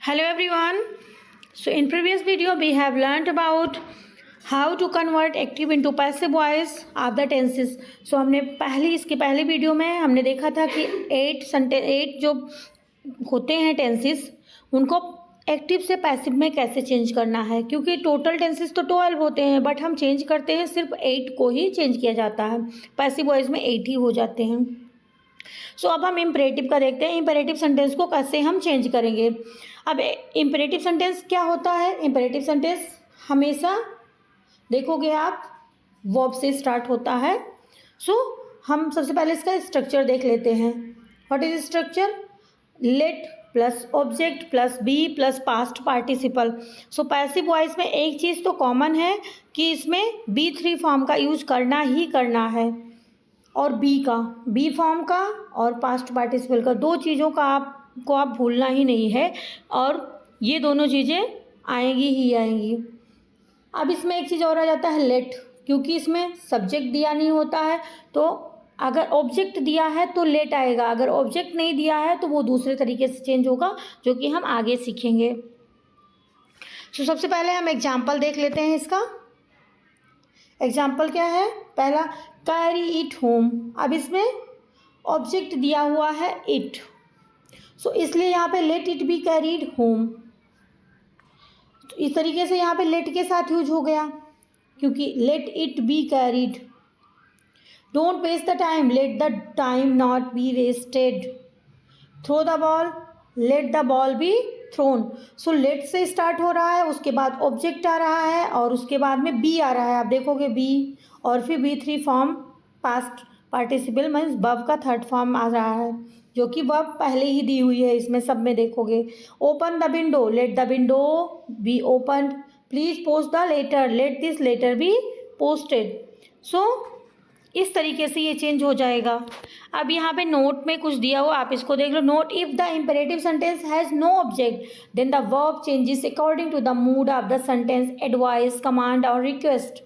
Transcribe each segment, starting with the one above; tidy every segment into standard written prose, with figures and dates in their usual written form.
Hello everyone. So in previous video we have learnt about how to convert active into passive voice of the tenses. So हमने इसके पहले video में हमने देखा था कि 8 जो होते हैं टेंसेस उनको एक्टिव से पैसिव में कैसे चेंज करना है, क्योंकि टोटल टेंसेस तो 12 होते हैं बट हम चेंज करते हैं सिर्फ 8 को ही चेंज किया जाता है। पैसिव वॉइस में 8 ही हो जाते हैं। सो अब हम इम्परेटिव का देखते हैं, इम्परेटिव सेंटेंस को कैसे हम चेंज करेंगे। अब इम्परेटिव सेंटेंस क्या होता है? इम्परेटिव सेंटेंस हमेशा देखोगे आप वर्ब से स्टार्ट होता है। सो हम सबसे पहले इसका स्ट्रक्चर देख लेते हैं। What is structure? Let plus object plus be plus past participle. So passive voice में एक चीज़ तो कॉमन है कि इसमें B3 फॉर्म का यूज करना ही करना है, और बी फॉर्म का और पास्ट पार्टिसिपल का, दो चीज़ों का आपको आप भूलना ही नहीं है, और ये दोनों चीज़ें आएंगी ही आएंगी। अब इसमें एक चीज़ और आ जाता है लेट, क्योंकि इसमें सब्जेक्ट दिया नहीं होता है, तो अगर ऑब्जेक्ट दिया है तो लेट आएगा, अगर ऑब्जेक्ट नहीं दिया है तो वो दूसरे तरीके से चेंज होगा, जो कि हम आगे सीखेंगे। तो सबसे पहले हम एग्जाम्पल देख लेते हैं इसका। एग्जाम्पल क्या है? पहला, कैरी इट होम। अब इसमें ऑब्जेक्ट दिया हुआ है इट, सो इसलिए यहाँ पे late it be carried home. तो इस तरीके से यहाँ पे लेट के साथ यूज हो गया, क्योंकि let it be carried. Don't waste the time, let the time not be wasted. Throw the ball, let the ball be thrown. So let से स्टार्ट हो रहा है, उसके बाद ऑब्जेक्ट आ रहा है और उसके बाद में बी आ रहा है। आप देखोगे बी, और फिर B3 form past participle means verb का थर्ड फॉर्म आ रहा है, जो कि वर्ब पहले ही दी हुई है इसमें सब में देखोगे। Open the window, let the window be open. Please post the letter, let this letter be posted. So इस तरीके से ये चेंज हो जाएगा। अब यहाँ पे नोट में कुछ दिया हुआ, आप इसको देख लो। Note, if the imperative sentence has no object then the verb changes according to the mood of the sentence, advice, command और request.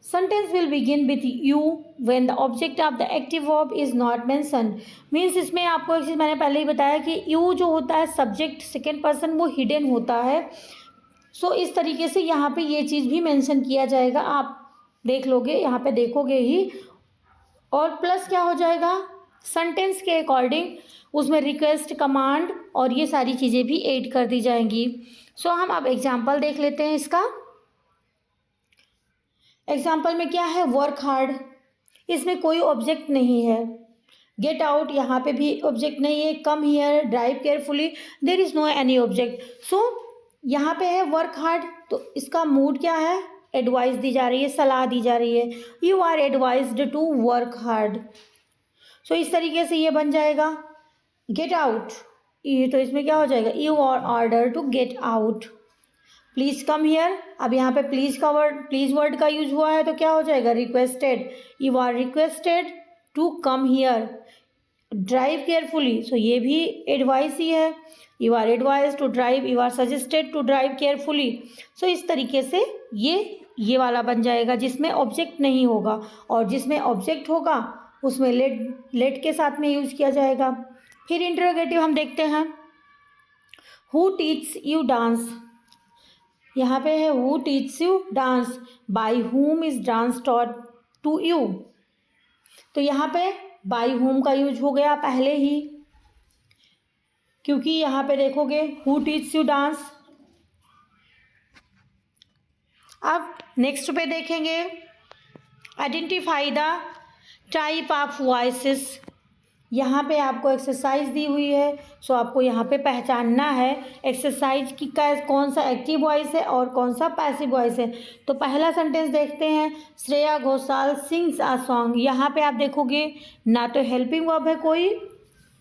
Sentence will begin with you when the object of the active verb is not mentioned. Means इसमें आपको एक चीज़ मैंने पहले ही बताया कि you जो होता है सब्जेक्ट सेकेंड पर्सन, वो हिडन होता है। सो इस तरीके से यहाँ पे ये चीज़ भी मेंशन किया जाएगा, आप देख लोगे, यहाँ पे देखोगे ही। और प्लस क्या हो जाएगा, सेंटेंस के अकॉर्डिंग उसमें रिक्वेस्ट, कमांड और ये सारी चीज़ें भी ऐड कर दी जाएंगी। सो हम अब एग्जाम्पल देख लेते हैं इसका। एग्जाम्पल में क्या है? वर्क हार्ड, इसमें कोई ऑब्जेक्ट नहीं है। गेट आउट, यहाँ पे भी ऑब्जेक्ट नहीं है। Come here, drive carefully, there is no any object. So यहाँ पे है वर्क हार्ड, तो इसका मूड क्या है? एडवाइस दी जा रही है, सलाह दी जा रही है। You are advised to work hard. So इस तरीके से ये बन जाएगा। गेट आउट, ये तो इसमें क्या हो जाएगा? You are order to get out. Please come here, अब यहाँ पे प्लीज़ वर्ड का यूज हुआ है, तो क्या हो जाएगा? Requested, you are requested to come here. Drive carefully, so ये भी एडवाइस ही है। You are advise to drive, you are suggested to drive carefully. So इस तरीके से ये वाला बन जाएगा जिसमें ऑब्जेक्ट नहीं होगा, और जिसमें ऑब्जेक्ट होगा उसमें लेट के साथ में यूज किया जाएगा। फिर इंटरोगेटिव हम देखते हैं। हु टीच यू डांस, यहाँ पे है who teach you dance, by whom is dance taught to you. तो यहाँ पे बाय हुम का यूज हो गया पहले ही, क्योंकि यहाँ पे देखोगे हु टीच यू डांस। अब नेक्स्ट पे देखेंगे, identify the type of voices. यहाँ पे आपको एक्सरसाइज दी हुई है, सो आपको यहाँ पे पहचानना है एक्सरसाइज की कौन सा एक्टिव वॉइस है और कौन सा पैसिव वॉइस है। तो पहला सेंटेंस देखते हैं, Shreya Ghoshal sings a song. यहाँ पे आप देखोगे ना तो हेल्पिंग वर्ब है कोई,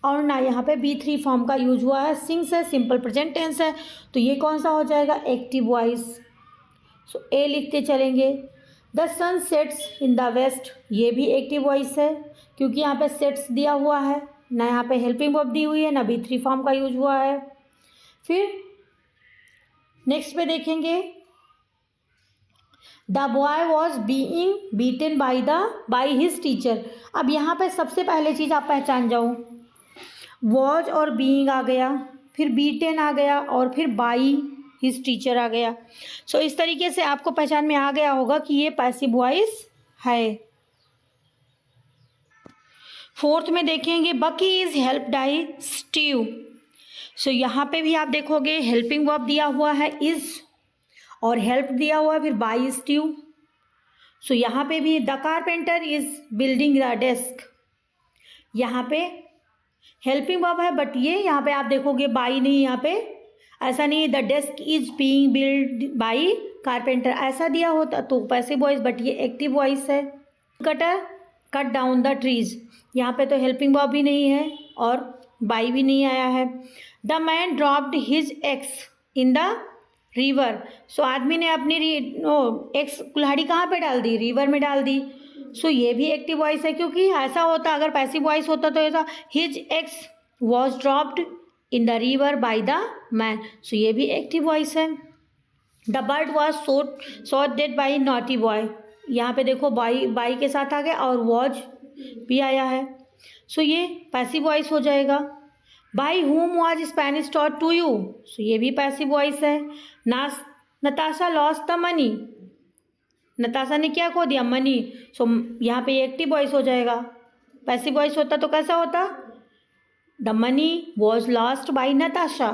और ना यहाँ पे B3 फॉर्म का यूज हुआ है। सिंग्स है, सिंपल प्रेजेंट टेंस है, तो ये कौन सा हो जाएगा? Active voice. सो ए लिखते चलेंगे। The sun sets in the west, ये भी एक्टिव वॉइस है, क्योंकि यहाँ पे सेट्स दिया हुआ है, ना यहाँ पे हेल्पिंग वर्ब दी हुई है, ना B3 फॉर्म का यूज हुआ है। फिर नेक्स्ट पे देखेंगे, the boy was being beaten by his teacher. अब यहाँ पे सबसे पहले चीज़ आप पहचान जाओ, वॉज और बीइंग आ गया, फिर बीटेन आ गया और फिर बाई हिज टीचर आ गया। सो इस तरीके से आपको पहचान में आ गया होगा कि ये पैसिव वॉइस है। फोर्थ में देखेंगे बकी इज हेल्प बाई स्टीव। सो यहाँ पे भी आप देखोगे हेल्पिंग वर्ब दिया हुआ है इज और हेल्प दिया हुआ है फिर बाई स्टीव। सो यहाँ पे भी the carpenter is building the desk. यहाँ पे हेल्पिंग वर्ब है बट ये यहाँ पे आप देखोगे बाई नहीं, यहाँ पे ऐसा नहीं है the desk is being build by carpenter ऐसा दिया होता तो पैसिव वॉइस, बट ये एक्टिव वॉइस है। Cutter cut down the trees, यहाँ पे तो हेल्पिंग वर्ब भी नहीं है और बाई भी नहीं आया है। The man dropped his axe in the river. So आदमी ने अपनी एक्स कुल्हाड़ी कहाँ पे डाल दी, रिवर में डाल दी। सो ये भी एक्टिव वॉइस है, क्योंकि ऐसा होता अगर पैसिव वॉइस होता तो ऐसा his axe was dropped in the river by the man. So ये भी एक्टिव वॉइस है। The bird was shot dead by naughty boy, यहाँ पे देखो बाई के साथ आ गया और वॉज भी आया है। सो ये पैसिव वॉइस हो जाएगा। By whom was Spanish taught to you, so ये भी पैसिव वॉइस है। Natasha lost the money, Natasha ने क्या खो दिया, मनी। सो यहाँ पे एक्टिव वॉइस हो जाएगा। पैसिव वॉइस होता तो कैसा होता, the money was lost by Natasha.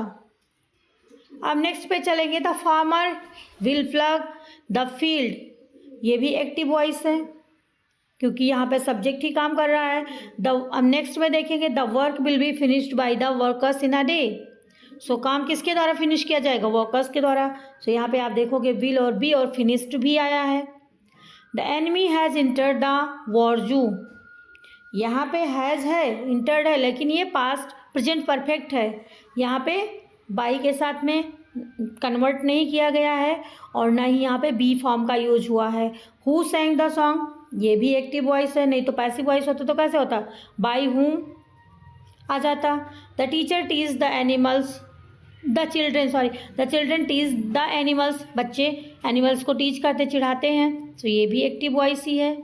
अब नेक्स्ट पे चलेंगे, the farmer will plug the field, ये भी एक्टिव वॉइस है क्योंकि यहाँ पे सब्जेक्ट ही काम कर रहा है। अब नेक्स्ट में देखेंगे the work will be finished by the workers in a day. So काम किसके द्वारा फिनिश किया जाएगा, वर्कर्स के द्वारा। सो यहाँ पे आप देखोगे विल और बी और फिनिश्ड भी आया है। The enemy has entered the warzone, यहाँ पे हैज़ है, इंटर्ड है, लेकिन ये पास्ट प्रेजेंट परफेक्ट है। यहाँ पे बाई के साथ में कन्वर्ट नहीं किया गया है और ना ही यहाँ पे बी फॉर्म का यूज हुआ है। हु सैंग द सॉन्ग, ये भी एक्टिव वॉइस है, नहीं तो पैसिव वॉइस होता तो कैसे होता, बाई हुम आ जाता। The teacher tease the animals, the children tease the animals, बच्चे एनिमल्स को टीच करते चिढ़ाते हैं। तो ये भी एक्टिव वॉइस ही है।